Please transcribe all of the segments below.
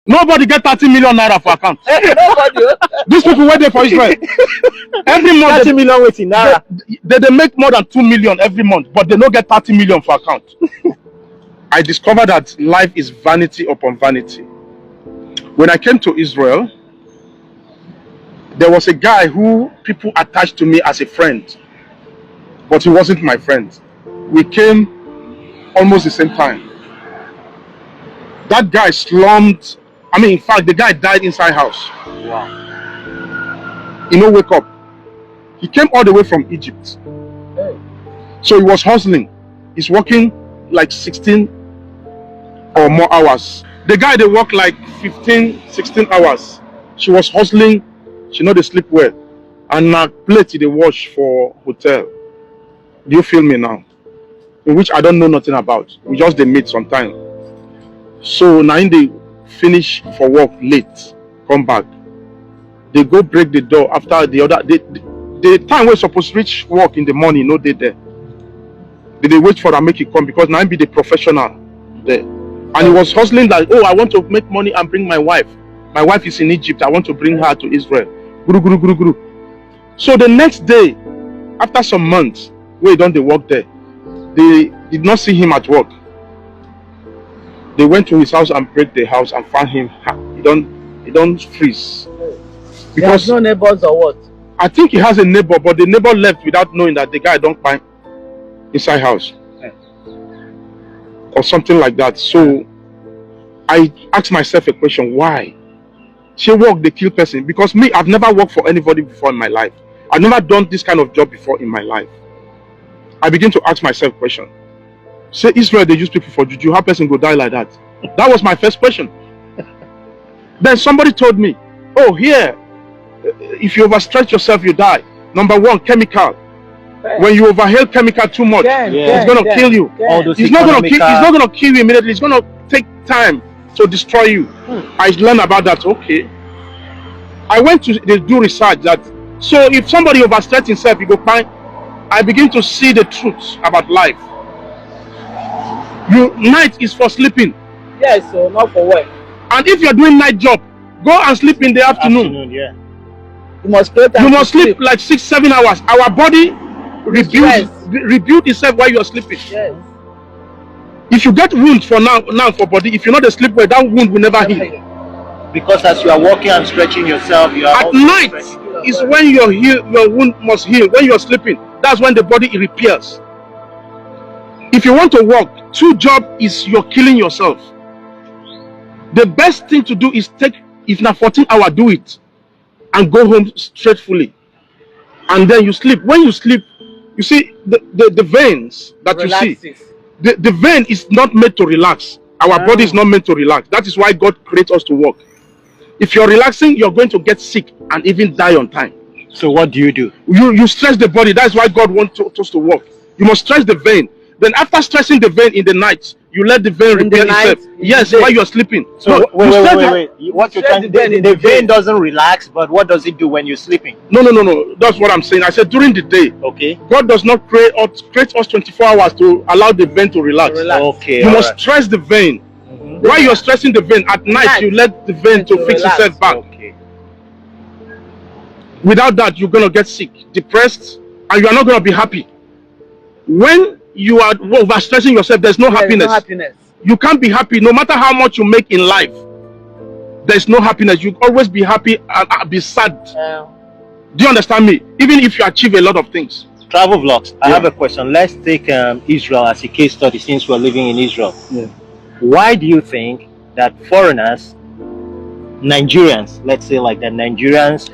Nobody get 30 million naira for account. Nobody. These people wait there for Israel. Every month 30 million waiting naira. They make more than 2 million every month, but they don't get 30 million for account. I discovered that life is vanity upon vanity. When I came to Israel, there was a guy who people attached to me as a friend, but he wasn't my friend. We came almost the same time. That guy slummed. I mean, in fact, the guy died inside house. Wow. He no wake up. He came all the way from Egypt. So he was hustling. He's working like 16 or more hours. The guy, they work like 15, 16 hours. She was hustling. She know they sleep well. And now plate they wash for hotel. Do you feel me now? In which I don't know nothing about. We just they meet sometime. So now they finish for work late, come back. They go break the door after the other. The time we're supposed to reach work in the morning, no they there. They wait for them make it come because now be the professional there. And he was hustling like, oh, I want to make money and bring my wife. My wife is in Egypt. I want to bring her to Israel. Guru, guru, guru, guru. So the next day, after some months, we done the work there. They did not see him at work. They went to his house and break the house and found him. He don't freeze. Because no neighbors or what? I think he has a neighbor, but the neighbor left without knowing that the guy don't find inside house. Or something like that. So I asked myself a question, why? She work the kill person. Because me, I've never worked for anybody before in my life. I've never done this kind of job before in my life. I begin to ask myself a question. Say Israel, they use people for juju. How person go die like that? That was my first question. Then somebody told me, oh, here, if you overstretch yourself, you die. Number one, chemical. When you overhaul chemical too much, it's gonna kill you. It's not gonna kill you immediately. It's gonna take time to destroy you. I learned about that. Okay. I went to do research that. So if somebody overstretch himself, you go find. I begin to see the truth about life. Night is for sleeping. Yes, so not for work. And if you're doing night job, go and sleep in the afternoon. Yeah. You must sleep like 6-7 hours. Our body rebuild itself while you are sleeping. Yes. If you get wound for now for body, if you're not sleep well, that wound will never heal. Because as you are walking and stretching yourself, you are at night is when your wound must heal. When you're sleeping, that's when the body repairs. If you want to walk, 2 job is you're killing yourself. The best thing to do is take, if not 14 hours, do it and go home straightfully. And then you sleep. When you sleep, you see the veins that Relaxes. you see. The vein is not meant to relax. Our body is not meant to relax. That is why God creates us to work. If you're relaxing, you're going to get sick and even die on time. So what do? You stress the body. That's why God wants us to work. You must stress the vein. Then after stressing the vein in the night, you let the vein repair itself. Yes, while you're sleeping. So wait. What you're trying to do? The vein doesn't relax, but what does it do when you're sleeping? No. That's what I'm saying. I said during the day. Okay. God does not create us 24 hours to allow the vein to relax. Okay. You must stress the vein. While you're stressing the vein, at night you let the vein to fix itself back. Okay. Without that, you're gonna get sick, depressed, and you are not gonna be happy. When you are overstressing yourself, there's no happiness. No happiness. You can't be happy no matter how much you make in life. There's no happiness. You always be happy and be sad. Do you understand me? Even if you achieve a lot of things. Travel Vlogs. I have a question. Let's take Israel as a case study since we're living in Israel. Yeah. Why do you think that foreigners, Nigerians, let's say like that, Nigerians,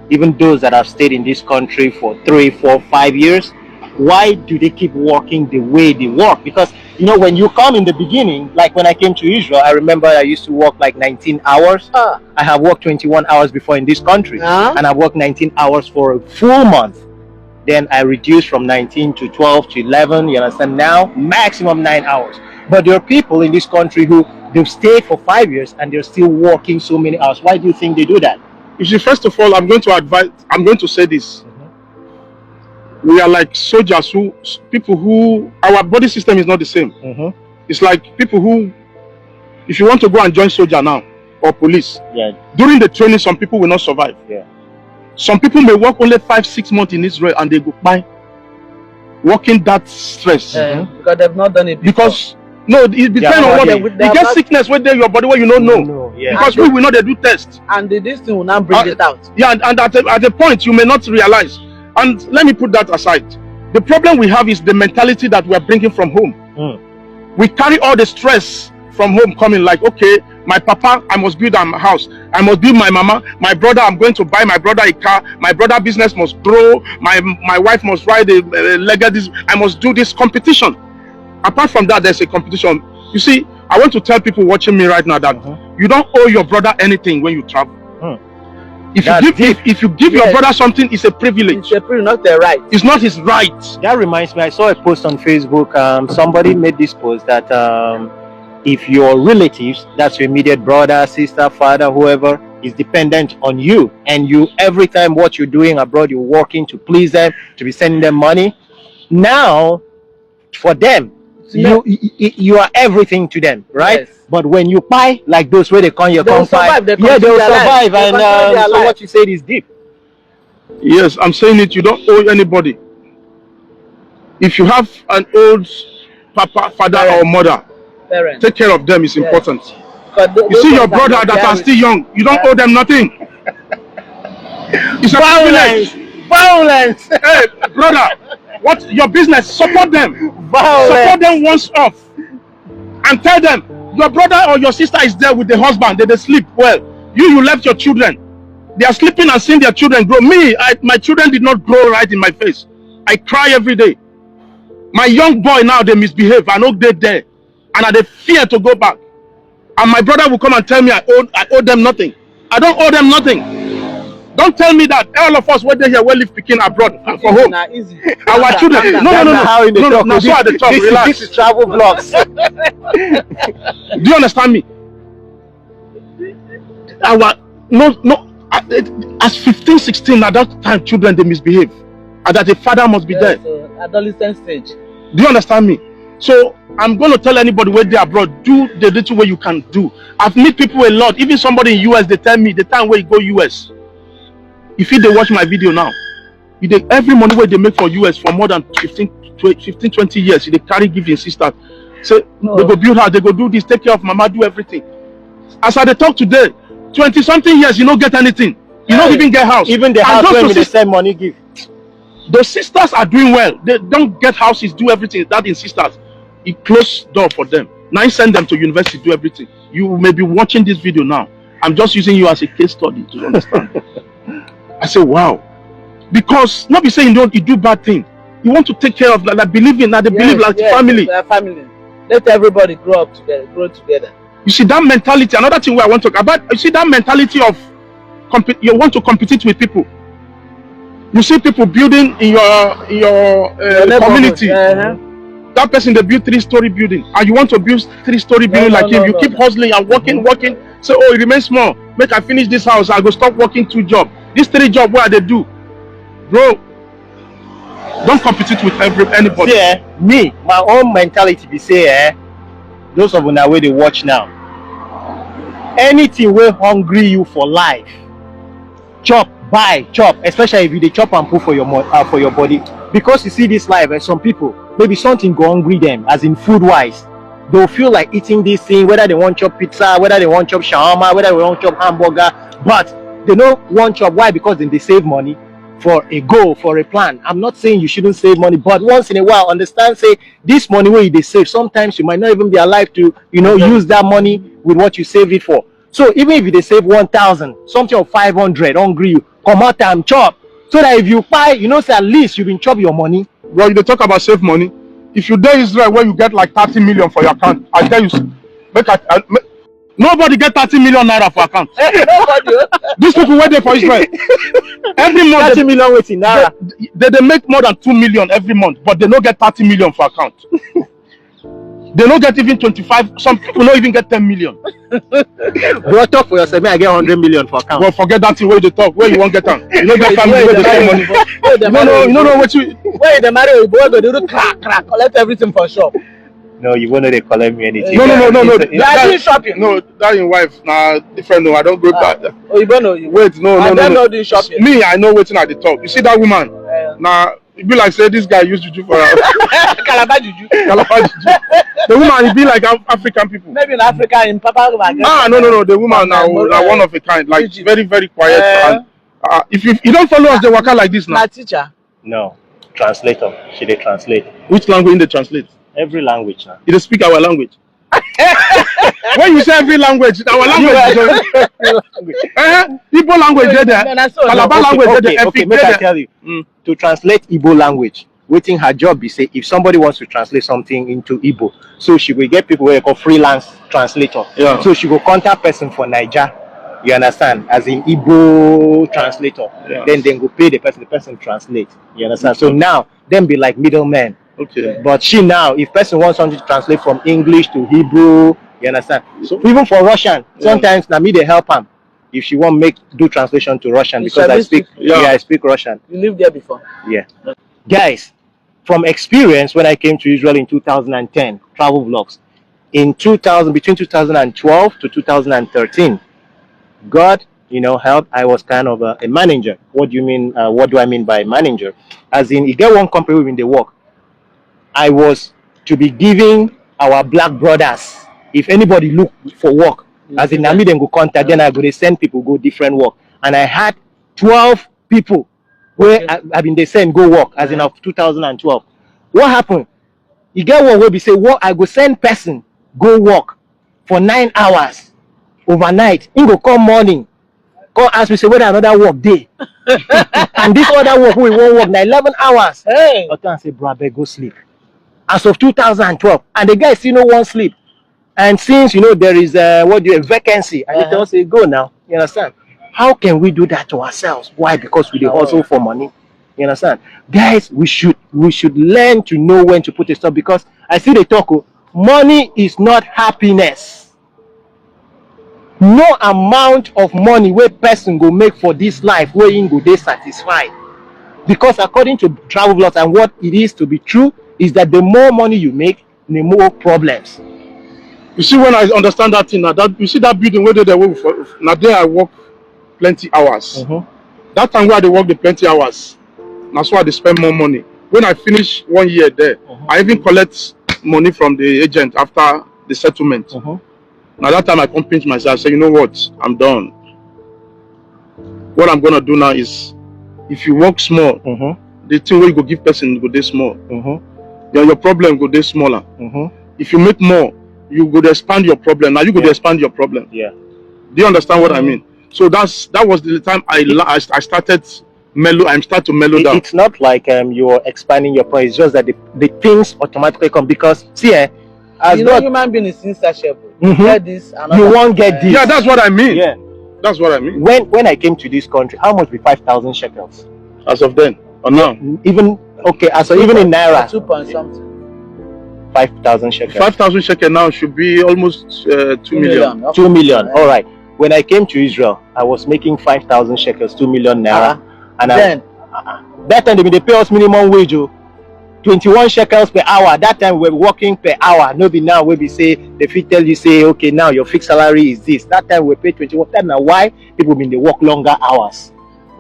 even those that have stayed in this country for 3, 4, 5 years, why do they keep working the way they work? Because when you come in the beginning, like when I came to Israel, I remember I used to work like 19 hours. I have worked 21 hours before in this country, and I've worked 19 hours for a full month. Then I reduced from 19 to 12 to 11. You understand? Now maximum 9 hours. But there are people in this country who they've stayed for 5 years and they're still working so many hours. Why do you think they do that? You see, first of all, I'm going to say this. We are like soldiers who our body system is not the same. It's like people who, if you want to go and join soldier now, or police. Yeah. During the training, some people will not survive. Yeah. Some people may work only 5-6 months in Israel and they go by working that stress. Because they've not done it before. Because no, it depends on what you get sickness where there your body where you don't know. No, yeah. Because we will not they do tests. And this thing will not bring it out. Yeah, and at a point you may not realize. And let me put that aside. The problem we have is the mentality that we are bringing from home. We carry all the stress from home coming, like, okay, my papa, I must build a house. I must build my mama. My brother, I'm going to buy my brother a car. My brother business must grow. My wife must ride a legacy. I must do this competition. Apart from that, there's a competition. You see, I want to tell people watching me right now that you don't owe your brother anything when you travel. If you give your brother something, it's a privilege. It's a privilege, not a right. It's not his right. That reminds me, I saw a post on Facebook. Somebody made this post that if your relatives, that's your immediate brother, sister, father, whoever, is dependent on you, and you every time what you're doing abroad, you're working to please them, to be sending them money. Now, for them, you are everything to them, right? Yes. But when you buy like those where they come, you come survive. they will survive, and so what you said is deep. Yes, I'm saying it. You don't owe anybody. If you have an old papa, father, or mother, take care of them. Is important. You see your brother that are still young, you don't owe them nothing. It's a privilege. Violence. Hey, brother, what your business? Support them. Violence. Support them once off, and tell them your brother or your sister is there with the husband. They sleep well. You left your children. They are sleeping and seeing their children grow. Me, my children did not grow right in my face. I cry every day. My young boy now, they misbehave. I know they're there, and they fear to go back. And my brother will come and tell me I owe them nothing. I don't owe them nothing. Don't tell me that all of us were there here, we live picking abroad for home. Our children. No. No, so at the top. Relax. This is travel vlogs. Do you understand me? As 15, 16 at that time, children they misbehave, and that the father must be there. Adolescent stage. Do you understand me? So I'm going to tell anybody where they are abroad, do the little way you can do. I've met people a lot. Even somebody in US, they tell me the time where you go US. If they watch my video now, every money where they make for US for more than 15, 20 years, they carry giving sisters. So they go build house, they go do this, take care of mama, do everything. As I talk today, 20-something years, you don't get anything. You don't even get house. Even the house when they send money give. Those sisters are doing well. They don't get houses, do everything. That in sisters, it closed door for them. Now I send them to university, do everything. You may be watching this video now. I'm just using you as a case study to understand. I say, wow. Because not be saying you do bad thing. You want to take care of like believing that they believe like family. Family. Let everybody grow together. You see that mentality. Another thing where I want to talk about. You see that mentality of you want to compete with people. You see people building in your community. That person they build 3-story building, and you want to build 3-story building like him. You keep hustling and working. Say, oh, it remains small. Make I finish this house. I go stop working 2 jobs. These 3 jobs where they do, bro. Don't compete with anybody. Yeah, me, my own mentality be say, those of una where they watch now, anything will hungry you for life, chop, buy, chop. Especially if you dey chop and put for your body, because you see this life, some people maybe something go hungry them, as in food wise. They'll feel like eating this thing, whether they want chop pizza, whether they want chop shawarma, whether they want chop hamburger, but they don't want chop. Why? Because then they save money for a goal, for a plan. I'm not saying you shouldn't save money, but once in a while, understand, say, this money where they save, sometimes you might not even be alive to, use that money with what you save it for. So even if they save 1,000, something of 500, hungry you, come out and chop. So that if you buy, say at least you've been chop your money. Well, they talk about save money. If you dare Israel where you get like 30 million for your account, I tell you, nobody get 30 million naira for account. These people wait there for Israel. Every month 30 million waiting naira. They make more than 2 million every month, but they don't get 30 million for account. They don't get even 25. Some people don't even get 10 million. Bro, talk for yourself. I get 100 million for account. Well, forget that thing where they talk. Where you won't get them. You don't get family where they spend money. You don't know what you. Where they marry, you boy go do crack, collect everything for shop. No, you won't know they collect me anything. No. They are doing shopping. No, that in wife. Nah, different. No, I don't go that. Oh, you don't know. You Wait, no. I don't know doing shopping. Me, I know waiting at the top. You see that woman? Nah, it be like say this guy used juju for her. Calabar juju. Calabar juju. The woman, it be like African people. Maybe in Africa, in Papa. No. The woman now, one of a kind, like Egypt. very, very quiet. And, if you don't follow us, they work out like this now. My teacher. No, translator. She they translate Which language they translate? every language now. They speak our language. When you say every language, our language. Igbo language No, there. no, that's all. Calabar language there. Okay, make I tell you. To translate Igbo language, waiting her job be say if somebody wants to translate something into Igbo, so she will get people where they call freelance translator. Yeah. So she will contact person for Niger. You understand? As in Igbo translator. Yeah. Then go pay the person translate. You understand? So now them be like middlemen. Okay. But she now, if person wants something to translate from English to Hebrew, you understand? So even for Russian, sometimes na me they help am. If she want do translation to Russian, You because I speak- speak I speak Russian. You lived there before. Yeah. Guys, from experience when I came to Israel in 2010, travel vlogs, between 2012 to 2013, God, helped. I was kind of a manager. What do you mean? What do I mean by manager? As in, you get one company within the work. I was to be giving our black brothers, if anybody look for work, as in, I mean, them go contact, then I go, they send people go different work. And I had 12 people where they send go work, as in of 2012. What happened? You get one where we say, what I go send person go work for 9 hours overnight. He go come morning, come ask me say whether another work day. And this other work we won't work now 11 hours. Hey. I can say, bro, I beg go sleep. As of 2012, and the guy still no one sleep. And since there is a vacancy, and they tell us say go now. You understand? How can we do that to ourselves? Why? Because we dey hustle for money. You understand? Guys, we should learn to know when to put a stop, because I see they talk, money is not happiness. No amount of money where person go make for this life where you go dey satisfied. Because according to travel vlogs and what it is to be true is that the more money you make, the more problems. You see, when I understand that thing, you see that building where they work for, now there I work plenty hours. That time where they work the plenty hours, that's why they spend more money. When I finish 1 year there, I even collect money from the agent after the settlement. Now that time I come pinch myself, say, you know what, I'm done. What I'm gonna do now is, if you work small, the thing where you go give person go dey small. Your problem go dey smaller. If you make more, you go to expand your problem. Now you go to expand your problem. Yeah. Do you understand what I mean? So that was the time I started mellow. I start to mellow down. It's not like you're expanding your point. It's just that the things automatically come, because see, as God, human being is insatiable. Get this, you won't get this. Yeah, that's what I mean. Yeah. That's what I mean. When I came to this country, how much be 5,000 shekels? As of then or now? Even even in naira, 2 point something. 5,000 shekels. 5,000 shekel now should be almost 2 million. 2 million. All right. When I came to Israel, I was making 5,000 shekels, 2 million naira. And then that time they pay us minimum wage, 21 shekels per hour. That time we were working per hour. No be now where we say the fit tell you say, okay, now your fixed salary is this. That time we pay 21. That now why people they work longer hours.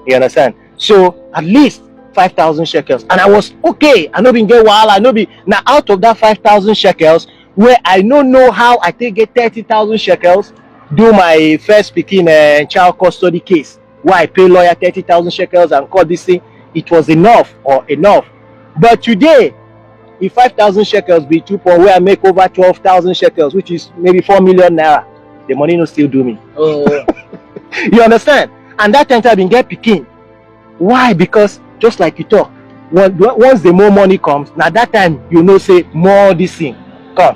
You understand? So at least 5,000 shekels, and I was okay. I know been get wahala. I know be now out of that 5,000 shekels, where I don't know how I take get 30,000 shekels, do my first speaking child custody case, where I pay lawyer 30,000 shekels and call this thing. It was enough. But today, if 5,000 shekels be 2 point, where I make over 12,000 shekels, which is maybe 4 million naira, the money no still do me. You understand? And that time I been get picking. Why? Because just like you talk, once the more money comes, now that time say more this thing come.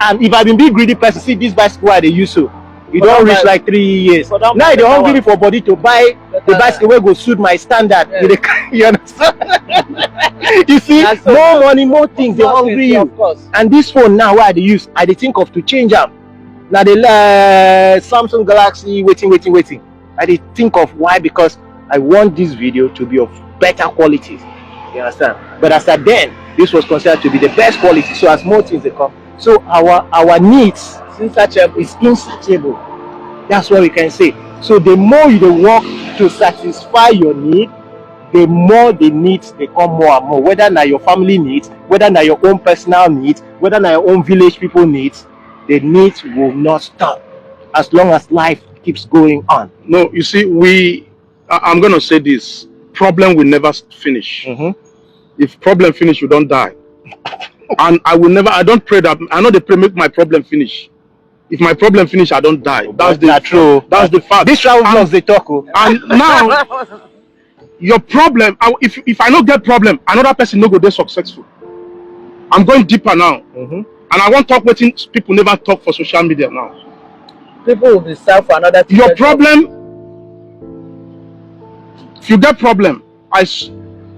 And if I been big greedy person, see this bicycle I they use so, you don't reach like 3 years. Now they hungry for body to buy the bicycle where go suit my standard. You understand? You see, more money, more things, they hungry you. And this phone now where they use, I they think of to change them. Now the Samsung Galaxy waiting. I they think of why, because I want this video to be of better qualities. You understand? But as at then, this was considered to be the best quality. So as more things they come, so our needs is insatiable. That's what we can say. So the more you work to satisfy your need, the more the needs they come more and more. Whether now your family needs, whether now your own personal needs, whether now your own village people needs, the needs will not stop as long as life keeps going on. No, you see, I'm gonna say this: problem will never finish. If problem finish, you don't die. And I will never. I don't pray that. I know they pray make my problem finish. If my problem finish, I don't die. That's the true. That's the fact. This travel vlogs they talk. And now, your problem. If I don't get problem, another person no go there successful. I'm going deeper now, and I want to talk with people never talk for social media now. People will be served for another. Your problem. If you get problem,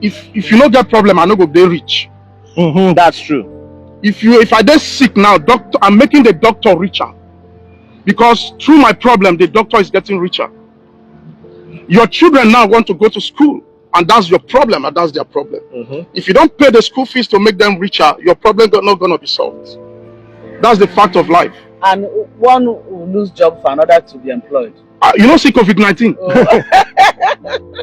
if you don't get problem, I no go there rich. That's true. If I get sick now, doctor, I'm making the doctor richer. Because through my problem, the doctor is getting richer. Your children now want to go to school, and that's your problem, and that's their problem. If you don't pay the school fees to make them richer, your problem is not going to be solved. That's the fact of life. And one will lose job for another to be employed. You don't see COVID-19.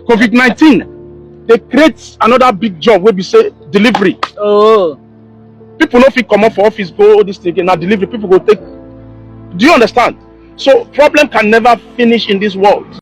COVID-19, they create another big job where we say delivery. People don't fit come up for office, go this thing, now delivery, people go take. Do you understand? So problem can never finish in this world.